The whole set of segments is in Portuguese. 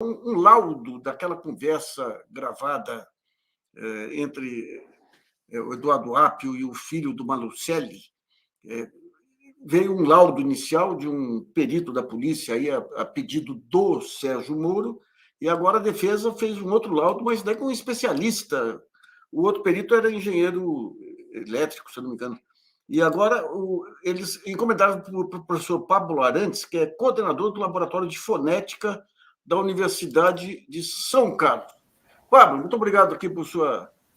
um laudo daquela conversa gravada entre o Eduardo Apio e o filho do Malucelli. Veio um laudo inicial de um perito da polícia aí, a pedido do Sérgio Moro, e agora a defesa fez um outro laudo, mas daí com um especialista. O outro perito era engenheiro elétrico, se eu não me engano. E agora eles encomendaram para o professor Pablo Arantes, que é coordenador do Laboratório de Fonética da Universidade de São Carlos. Pablo, muito obrigado aqui por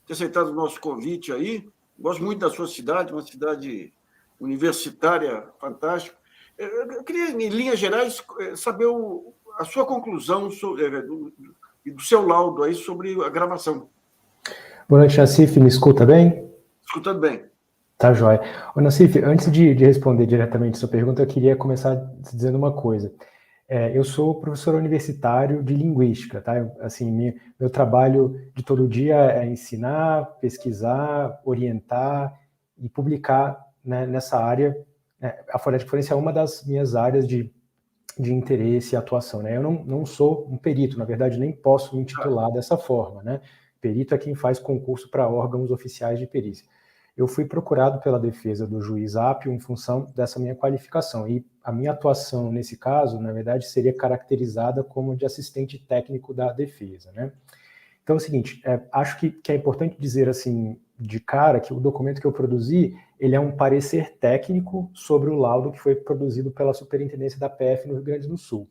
ter aceitado o nosso convite aí. Gosto muito da sua cidade, uma cidade universitária fantástica. Eu queria, em linhas gerais, saber a sua conclusão do seu laudo aí sobre a gravação. Boa noite, Nassif. Me escuta bem? Escutando bem. Tá, joia. Ô, Nassif, antes de responder diretamente a sua pergunta, eu queria começar dizendo uma coisa. Eu sou professor universitário de linguística, tá? Assim, meu trabalho de todo dia é ensinar, pesquisar, orientar e publicar, né, nessa área. A fonética forense é uma das minhas áreas de interesse e atuação, né? Eu não sou um perito, na verdade, nem posso me intitular dessa forma, né? Perito é quem faz concurso para órgãos oficiais de perícia. Eu fui procurado pela defesa do juiz Apio em função dessa minha qualificação, e a minha atuação nesse caso, na verdade, seria caracterizada como de assistente técnico da defesa, né? Então é o seguinte, acho que é importante dizer assim, de cara, que o documento que eu produzi, ele é um parecer técnico sobre o laudo que foi produzido pela Superintendência da PF no Rio Grande do Sul.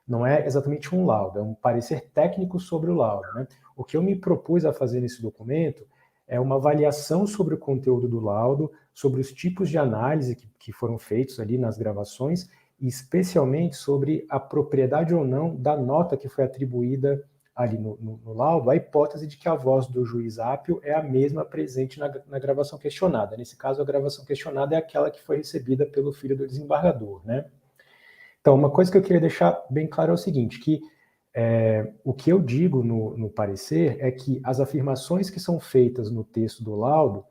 Não é exatamente um laudo, é um parecer técnico sobre o laudo, né? O que eu me propus a fazer nesse documento é uma avaliação sobre o conteúdo do laudo, sobre os tipos de análise que foram feitos ali nas gravações, e especialmente sobre a propriedade ou não da nota que foi atribuída ali no laudo, a hipótese de que a voz do juiz Apio é a mesma presente na gravação questionada. Nesse caso, a gravação questionada é aquela que foi recebida pelo filho do desembargador, né? Então, uma coisa que eu queria deixar bem claro é o seguinte, que o que eu digo no parecer é que as afirmações que são feitas no texto do laudo,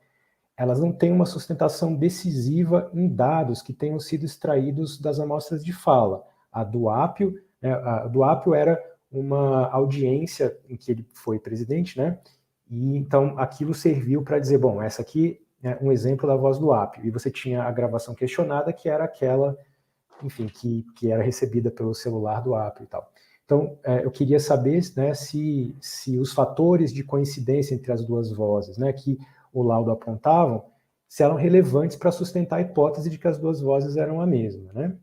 elas não têm uma sustentação decisiva em dados que tenham sido extraídos das amostras de fala. A do Apio, né, era uma audiência em que ele foi presidente, né? E então aquilo serviu para dizer, bom, essa aqui é um exemplo da voz do Apio. E você tinha a gravação questionada, que era aquela, enfim, que era recebida pelo celular do Apio e tal. Então, eu queria saber, né, se os fatores de coincidência entre as duas vozes, né, que o laudo apontavam, se eram relevantes para sustentar a hipótese de que as duas vozes eram a mesma, né?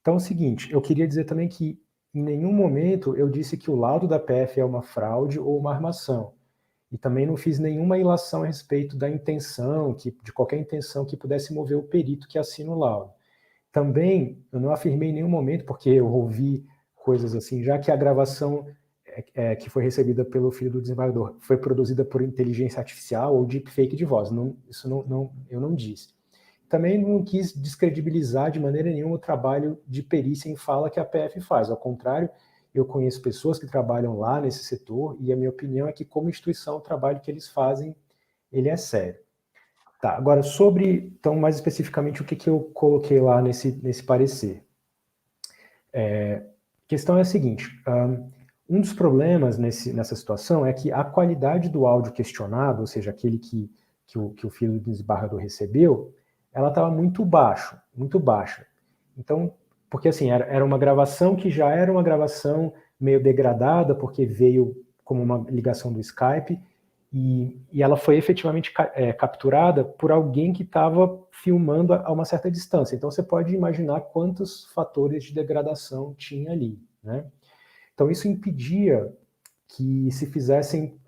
Então é o seguinte, eu queria dizer também que em nenhum momento eu disse que o laudo da PF é uma fraude ou uma armação. E também não fiz nenhuma ilação a respeito da intenção, de qualquer intenção que pudesse mover o perito que assina o laudo. Também eu não afirmei em nenhum momento, porque eu ouvi coisas assim, já que a gravação que foi recebida pelo filho do desembargador foi produzida por inteligência artificial ou deepfake de voz. Eu não disse. Também não quis descredibilizar de maneira nenhuma o trabalho de perícia em fala que a PF faz. Ao contrário, eu conheço pessoas que trabalham lá nesse setor e a minha opinião é que, como instituição, o trabalho que eles fazem, ele é sério. Tá, agora, então, mais especificamente, o que eu coloquei lá nesse parecer. A questão é a seguinte, um dos problemas nessa situação é que a qualidade do áudio questionado, ou seja, aquele que o filho do desembargador recebeu, ela estava muito baixa. Então, porque assim, era uma gravação que já era uma gravação meio degradada, porque veio como uma ligação do Skype, e ela foi efetivamente capturada por alguém que estava filmando a uma certa distância. Então você pode imaginar quantos fatores de degradação tinha ali, né? Então isso impedia que se fizessem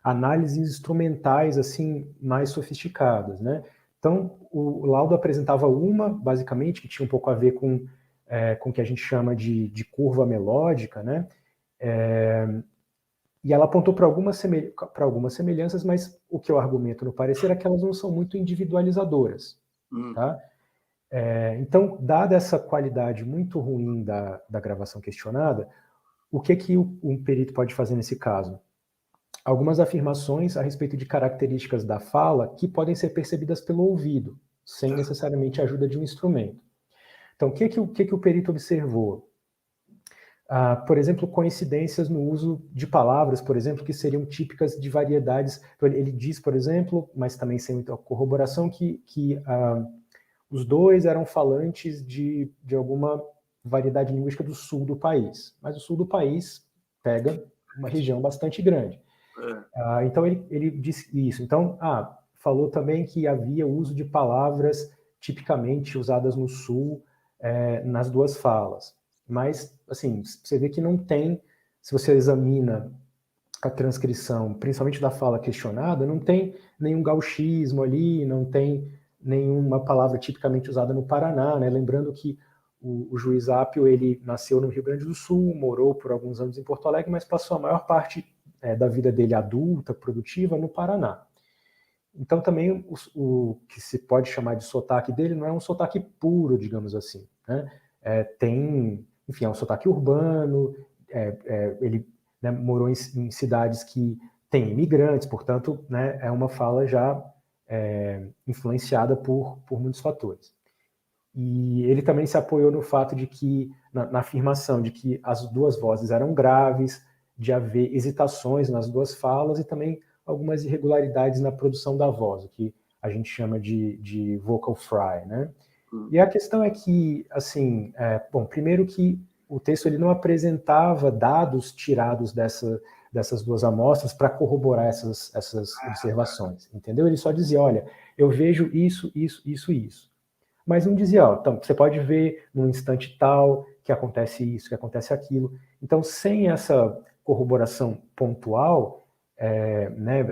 análises instrumentais assim mais sofisticadas, né? Então o laudo apresentava basicamente, que tinha um pouco a ver com o que a gente chama de curva melódica, né? E ela apontou para algumas semelhanças, mas o que eu argumento no parecer é que elas não são muito individualizadoras. Tá? Então, dada essa qualidade muito ruim da gravação questionada, o que um perito pode fazer nesse caso? Algumas afirmações a respeito de características da fala que podem ser percebidas pelo ouvido, sem necessariamente a ajuda de um instrumento. Então, o que o perito observou? por exemplo, coincidências no uso de palavras, por exemplo, que seriam típicas de variedades. Então, ele diz, por exemplo, mas também sem muita corroboração, que os dois eram falantes de alguma variedade linguística do sul do país. Mas o sul do país pega uma região bastante grande. Então, ele disse isso. Então, falou também que havia uso de palavras tipicamente usadas no sul nas duas falas. Mas, assim, você vê que não tem, se você examina a transcrição, principalmente da fala questionada, não tem nenhum gauchismo ali, não tem nenhuma palavra tipicamente usada no Paraná, né? Lembrando que o juiz Apio, ele nasceu no Rio Grande do Sul, morou por alguns anos em Porto Alegre, mas passou a maior parte da vida dele adulta, produtiva, no Paraná. Então também o que se pode chamar de sotaque dele não é um sotaque puro, digamos assim, né? Tem, enfim, é um sotaque urbano, ele, né, morou em cidades que têm imigrantes, portanto, né, é uma fala já influenciada por muitos fatores. E ele também se apoiou no fato de que, na afirmação de que as duas vozes eram graves, de haver hesitações nas duas falas e também algumas irregularidades na produção da voz, o que a gente chama de vocal fry, né? E a questão é que, assim, bom, primeiro que o texto ele não apresentava dados tirados dessas duas amostras para corroborar essas observações, entendeu? Ele só dizia, olha, eu vejo isso, isso, isso, isso. Mas não dizia, então, você pode ver num instante tal que acontece isso, que acontece aquilo. Então, sem essa corroboração pontual, né,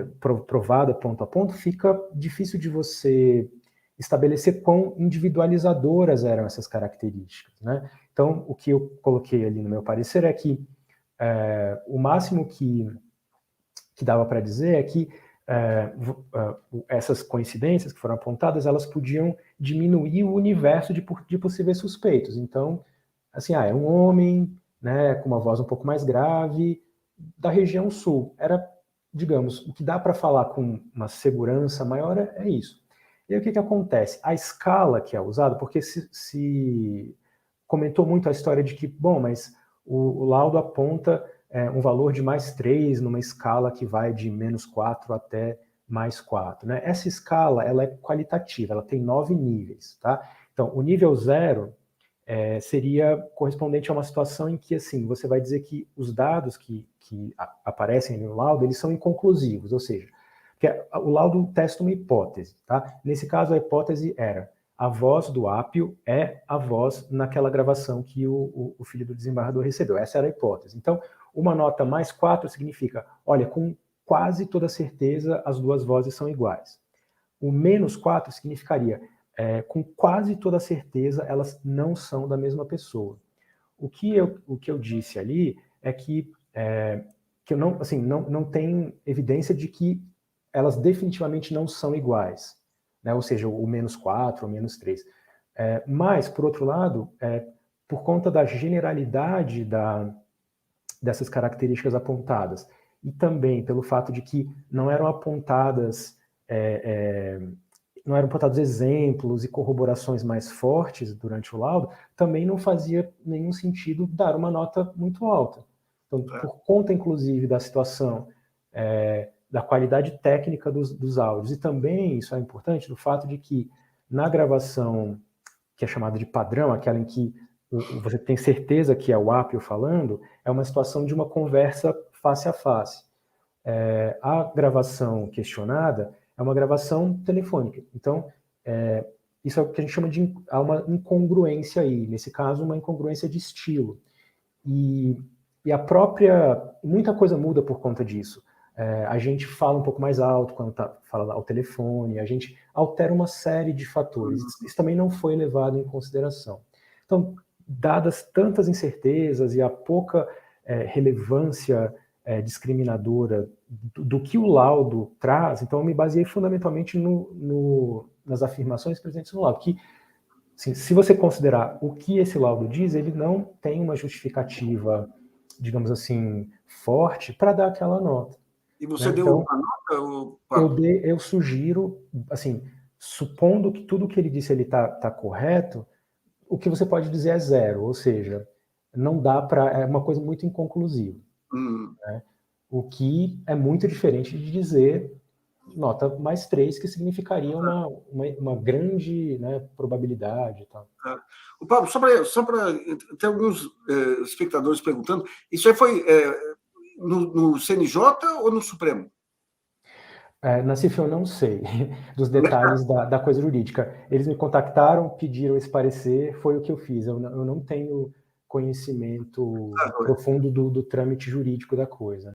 provada ponto a ponto, fica difícil de você estabelecer quão individualizadoras eram essas características, né? Então, o que eu coloquei ali no meu parecer é que o máximo que dava para dizer é que essas coincidências que foram apontadas, elas podiam diminuir o universo de possíveis suspeitos. Então, assim, é um homem, né, com uma voz um pouco mais grave, da região sul. Era, digamos, o que dá para falar com uma segurança maior é isso. E aí o que acontece? A escala que é usada, porque se comentou muito a história de que, bom, mas o laudo aponta um valor de mais 3 numa escala que vai de -4 até mais 4. Né? Essa escala ela é qualitativa, ela tem 9 níveis. Tá? Então, o nível 0 seria correspondente a uma situação em que assim, você vai dizer que os dados que aparecem no laudo eles são inconclusivos, ou seja, que o laudo testa uma hipótese. Tá? Nesse caso, a hipótese era a voz do Apio é a voz naquela gravação que o filho do desembargador recebeu. Essa era a hipótese. Então, uma nota mais 4 significa, olha, com quase toda certeza as duas vozes são iguais. O -4 significaria, com quase toda certeza elas não são da mesma pessoa. O que eu disse ali é que eu não tenho evidência de que elas definitivamente não são iguais, né? Ou seja, o -4 ou -3. Mas, por outro lado, por conta da generalidade dessas características apontadas, e também pelo fato de que não eram apontados exemplos e corroborações mais fortes durante o laudo, também não fazia nenhum sentido dar uma nota muito alta. Então, por conta, inclusive, da situação, da qualidade técnica dos áudios, e também, isso é importante, do fato de que na gravação que é chamada de padrão, aquela em que você tem certeza que é o Apio falando, é uma situação de uma conversa face a face. A gravação questionada é uma gravação telefônica. Então, isso é o que a gente chama de uma incongruência aí. Nesse caso, uma incongruência de estilo. E muita coisa muda por conta disso. A gente fala um pouco mais alto quando fala ao telefone, a gente altera uma série de fatores. Isso também não foi levado em consideração. Então, dadas tantas incertezas e a pouca relevância discriminadora do que o laudo traz, então eu me baseei fundamentalmente nas afirmações presentes no laudo, que assim, se você considerar o que esse laudo diz, ele não tem uma justificativa, digamos assim, forte para dar aquela nota. E você deu uma nota? Eu sugiro, assim, supondo que tudo que ele disse ele está correto, o que você pode dizer é 0, ou seja, não dá para... É uma coisa muito inconclusiva. Né? O que é muito diferente de dizer nota mais 3, que significaria uma grande, né, probabilidade. Tá? O Pablo, só para ter alguns espectadores perguntando, isso aí foi no CNJ ou no Supremo? Nassif, eu não sei dos detalhes da coisa jurídica. Eles me contactaram, pediram esse parecer, foi o que eu fiz. Eu não tenho conhecimento profundo do trâmite jurídico da coisa.